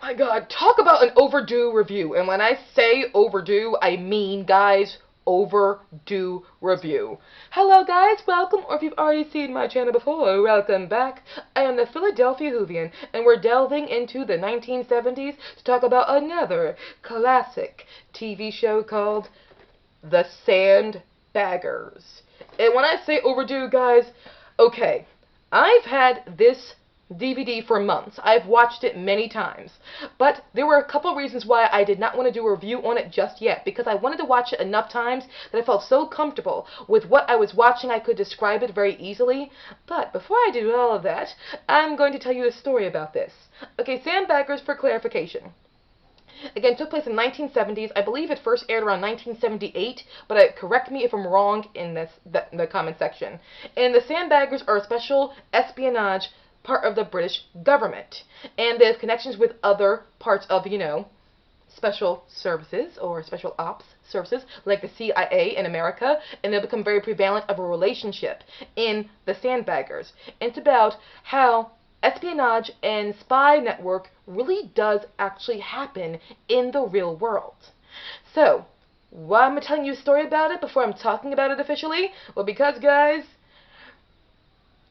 My God, talk about an overdue review. And when I say overdue, I mean, guys, overdue review. Hello, guys, welcome, or if you've already seen my channel before, welcome back. I am the Philadelphia Whovian, and we're delving into the 1970s to talk about another classic TV show called The Sandbaggers. And when I say overdue, guys, okay, I've had this DVD for months. I've watched it many times. But there were a couple reasons why I did not want to do a review on it just yet. Because I wanted to watch it enough times that I felt so comfortable with what I was watching I could describe it very easily. But before I do all of that, I'm going to tell you a story about this. Okay, Sandbaggers, for clarification, again, took place in the 1970s. I believe it first aired around 1978, but correct me if I'm wrong in the comment section. And the Sandbaggers are a special espionage part of the British government, and they have connections with other parts of, special services or special ops services like the CIA in America, and they'll become very prevalent of a relationship in the Sandbaggers. And it's about how espionage and spy network really does actually happen in the real world. So, why am I telling you a story about it before I'm talking about it officially? Well, because, guys,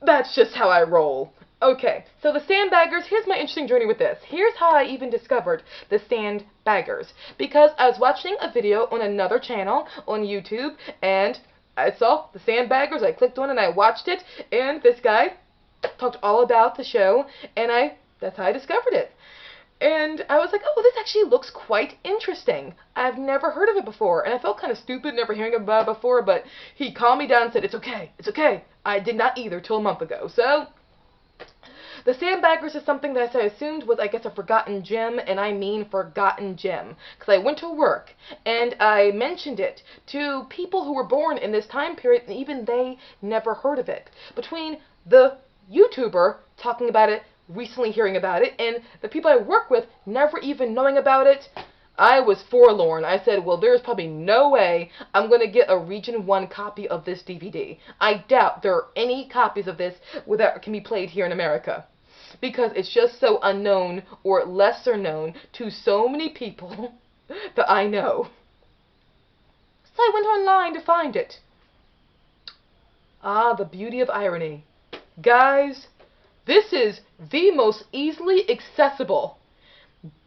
that's just how I roll. Okay, so the Sandbaggers, here's my interesting journey with this. Here's how I even discovered the Sandbaggers. Because I was watching a video on another channel on YouTube, and I saw the Sandbaggers. I clicked on it and I watched it, and this guy talked all about the show, and that's how I discovered it. And I was like, oh, this actually looks quite interesting. I've never heard of it before, and I felt kind of stupid never hearing about it before, but he calmed me down and said, it's okay. I did not either till a month ago. So the Sandbaggers is something that I assumed was, I guess, a forgotten gem, and I mean forgotten gem. Because I went to work, and I mentioned it to people who were born in this time period, and even they never heard of it. Between the YouTuber talking about it, recently hearing about it, and the people I work with never even knowing about it, I was forlorn. I said, well, there's probably no way I'm going to get a Region 1 copy of this DVD. I doubt there are any copies of this that can be played here in America, because it's just so unknown or lesser known to so many people that I know. So I went online to find it. Ah, the beauty of irony. Guys, this is the most easily accessible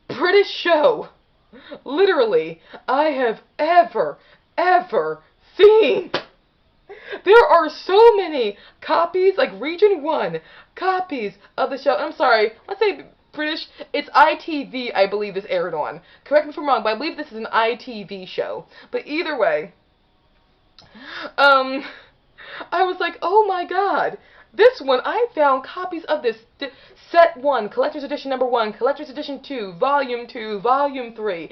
British show, literally, I have ever seen. There are so many copies, like Region 1 copies of the show. I'm sorry, let's say British, it's ITV, I believe this aired on. Correct me if I'm wrong, but I believe this is an ITV show. But either way, I was like, oh my God. This one, I found copies of this Set 1, Collector's Edition number 1, Collector's Edition 2, Volume 2, Volume 3,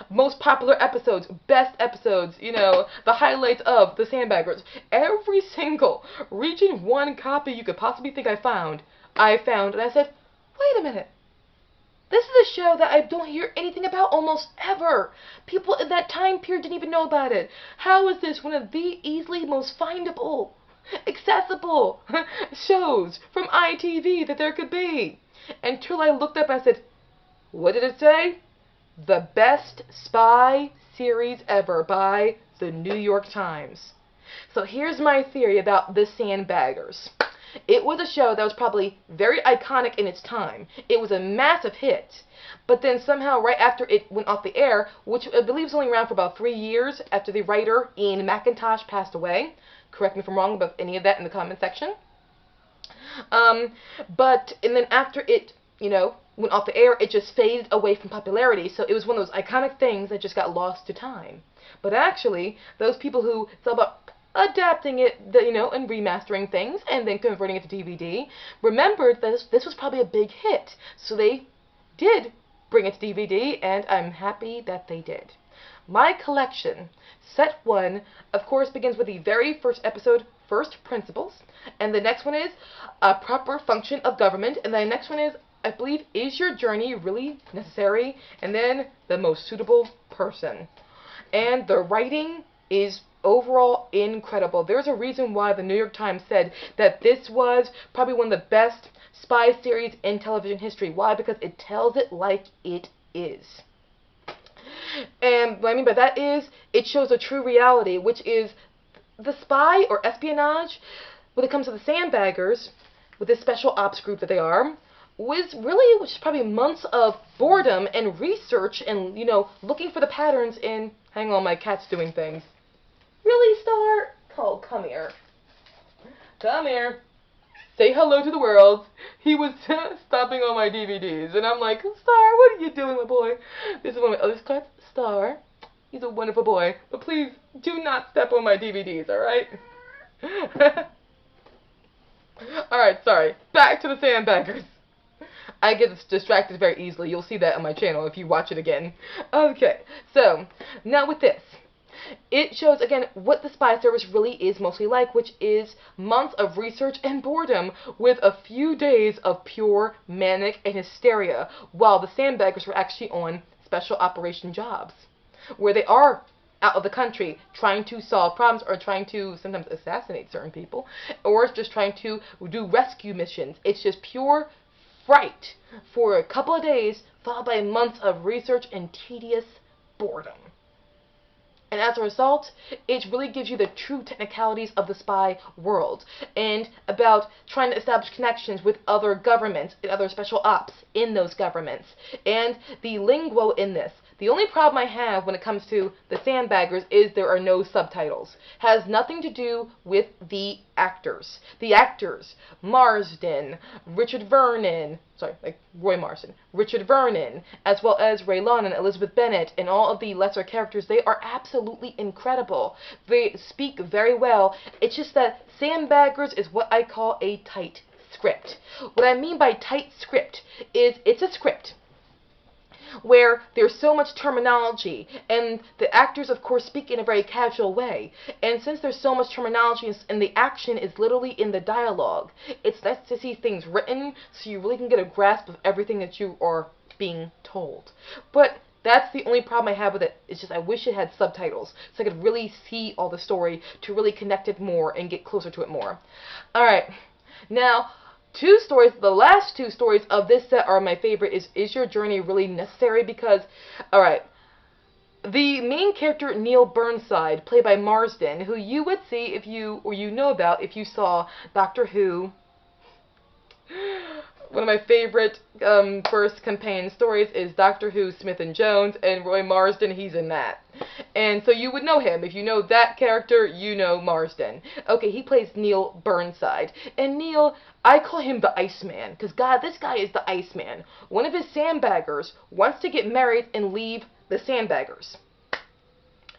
most popular episodes, best episodes, the highlights of the Sandbaggers. Every single Region 1 copy you could possibly think I found, and I said, wait a minute. This is a show that I don't hear anything about almost ever. People in that time period didn't even know about it. How is this one of the easily most findable, accessible shows from ITV that there could be? Until I looked up and I said, what did it say? The best spy series ever by the New York Times. So here's my theory about the Sandbaggers. It was a show that was probably very iconic in its time. It was a massive hit. But then somehow right after it went off the air, which I believe was only around for about 3 years after the writer Ian McIntosh passed away. Correct me if I'm wrong about any of that in the comment section. And then after it, went off the air, it just faded away from popularity. So it was one of those iconic things that just got lost to time. But actually, those people who thought about adapting it, and remastering things, and then converting it to DVD, remembered that this was probably a big hit. So they did bring it to DVD, and I'm happy that they did. My collection, Set 1, of course, begins with the very first episode, First Principles, and the next one is A Proper Function of Government, and the next one is, I believe, Is Your Journey Really Necessary? And then The Most Suitable Person. And the writing is overall incredible. There's a reason why the New York Times said that this was probably one of the best spy series in television history. Why? Because it tells it like it is. And what I mean by that is it shows a true reality, which is the spy or espionage when it comes to the Sandbaggers, with this special ops group that they are, was probably months of boredom and research and, looking for the patterns in, hang on, my cat's doing things. Really, Star? Oh, come here. Come here. Say hello to the world. He was stopping on my DVDs, and I'm like, Star, what are you doing, my boy? This is one of my other cats, Star. He's a wonderful boy, but please do not step on my DVDs, alright? Alright, sorry. Back to the Sandbaggers. I get distracted very easily. You'll see that on my channel if you watch it again. Okay, so, now with this. It shows, again, what the spy service really is mostly like, which is months of research and boredom with a few days of pure manic and hysteria, while the Sandbaggers were actually on special operation jobs, where they are out of the country trying to solve problems or trying to sometimes assassinate certain people, or just trying to do rescue missions. It's just pure fright for a couple of days, followed by months of research and tedious boredom. And as a result, it really gives you the true technicalities of the spy world and about trying to establish connections with other governments and other special ops in those governments. And the lingo in this. The only problem I have when it comes to the Sandbaggers is there are no subtitles. Has nothing to do with the actors. The actors, Marsden, Richard Vernon, Roy Marsden, Richard Vernon, as well as Ray Lon and Elizabeth Bennet, and all of the lesser characters, they are absolutely incredible. They speak very well. It's just that Sandbaggers is what I call a tight script. What I mean by tight script is it's a script where there's so much terminology, and the actors, of course, speak in a very casual way. And since there's so much terminology and the action is literally in the dialogue, it's nice to see things written so you really can get a grasp of everything that you are being told. But that's the only problem I have with it. It's just I wish it had subtitles so I could really see all the story to really connect it more and get closer to it more. Alright, now, two stories, the last two stories of this set are my favorite. Is your journey really necessary? Because, alright, the main character, Neil Burnside, played by Marsden, who you would see if you know about if you saw Doctor Who. One of my favorite first campaign stories is Doctor Who, Smith and Jones, and Roy Marsden, he's in that. And so you would know him. If you know that character, you know Marsden. Okay, he plays Neil Burnside. And Neil, I call him the Iceman, because God, this guy is the Iceman. One of his Sandbaggers wants to get married and leave the Sandbaggers.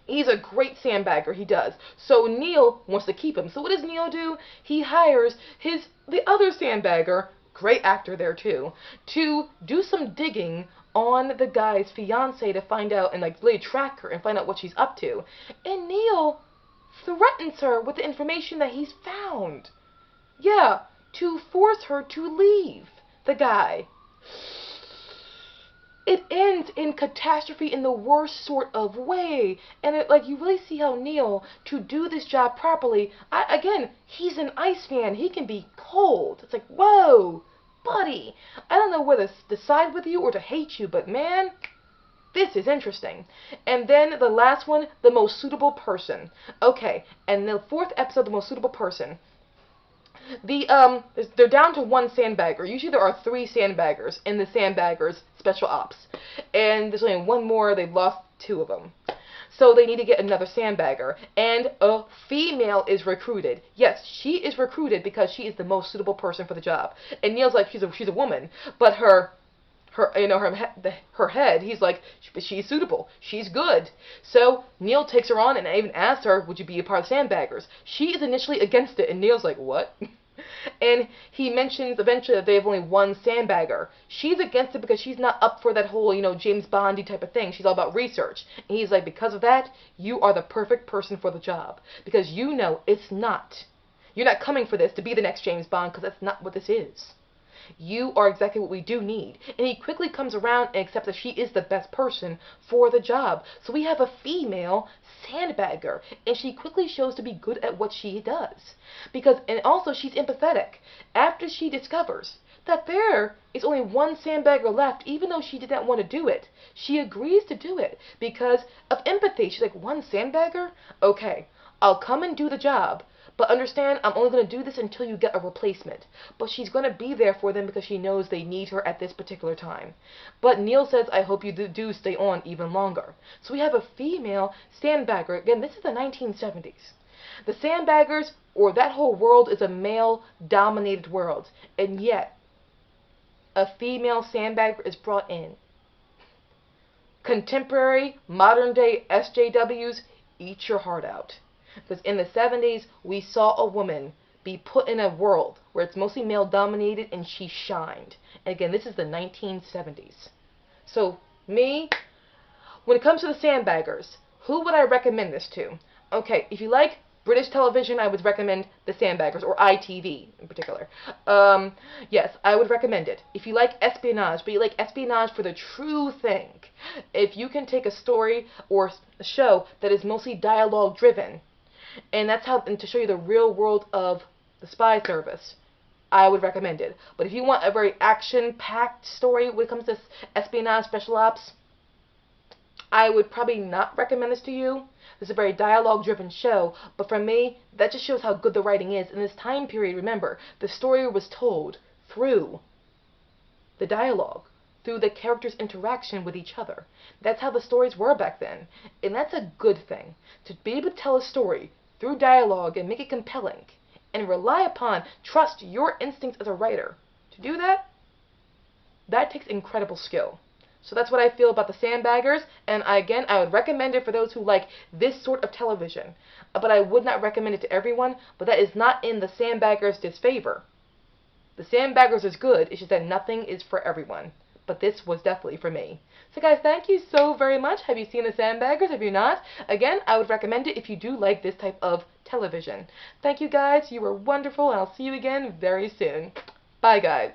He's a great sandbagger, he does. So Neil wants to keep him. So what does Neil do? He hires the other sandbagger, great actor there too, to do some digging on the guy's fiance to find out and really track her and find out what she's up to. And Neil threatens her with the information that he's found. Yeah, to force her to leave the guy. It ends in catastrophe in the worst sort of way. And you really see how Neil, to do this job properly, again, he's an Iceman. He can be cold. It's like, whoa, buddy. I don't know whether to side with you or to hate you, but man, this is interesting. And then the last one, the most suitable person. Okay, and the fourth episode, the most suitable person. They're down to one sandbagger. Usually there are 3 sandbaggers in the Sandbaggers Special Ops. And there's only one more. They've lost 2 of them. So they need to get another sandbagger. And a female is recruited. Yes, she is recruited because she is the most suitable person for the job. And Neil's like, she's a woman. But her head, he's like, she's suitable. She's good. So Neil takes her on and even asks her, would you be a part of Sandbaggers? She is initially against it, and Neil's like, what? And he mentions eventually that they have only one sandbagger. She's against it because she's not up for that whole, James Bondy type of thing. She's all about research. And he's like, because of that, you are the perfect person for the job. Because it's not. You're not coming for this to be the next James Bond, because that's not what this is. You are exactly what we do need. And he quickly comes around and accepts that she is the best person for the job. So we have a female sandbagger, and she quickly shows to be good at what she does. And also she's empathetic. After she discovers that there is only one sandbagger left, even though she did not want to do it, she agrees to do it because of empathy. She's like, one sandbagger? Okay, I'll come and do the job. But understand, I'm only going to do this until you get a replacement. But she's going to be there for them because she knows they need her at this particular time. But Neil says, I hope you do stay on even longer. So we have a female sandbagger. Again, this is the 1970s. The sandbaggers, or that whole world, is a male-dominated world. And yet, a female sandbagger is brought in. Contemporary, modern-day SJWs, eat your heart out. Because in the 70s, we saw a woman be put in a world where it's mostly male-dominated, and she shined. And again, this is the 1970s. So, me, when it comes to the sandbaggers, who would I recommend this to? Okay, if you like British television, I would recommend the Sandbaggers, or ITV in particular. Yes, I would recommend it. If you like espionage, but you like espionage for the true thing, if you can take a story or a show that is mostly dialogue-driven, and that's how, and to show you the real world of the spy service, I would recommend it. But if you want a very action-packed story when it comes to espionage, special ops, I would probably not recommend this to you. This is a very dialogue-driven show, but for me, that just shows how good the writing is. In this time period, remember, the story was told through the dialogue, through the characters' interaction with each other. That's how the stories were back then, and that's a good thing. To be able to tell a story through dialogue and make it compelling, and rely upon, trust your instincts as a writer. To do that, that takes incredible skill. So that's what I feel about the Sandbaggers, and again, I would recommend it for those who like this sort of television. But I would not recommend it to everyone, but that is not in the Sandbaggers' disfavor. The Sandbaggers is good, it's just that nothing is for everyone. But this was definitely for me. So guys, thank you so very much. Have you seen the Sandbaggers? If you're not, again, I would recommend it if you do like this type of television. Thank you guys, you were wonderful, and I'll see you again very soon. Bye guys.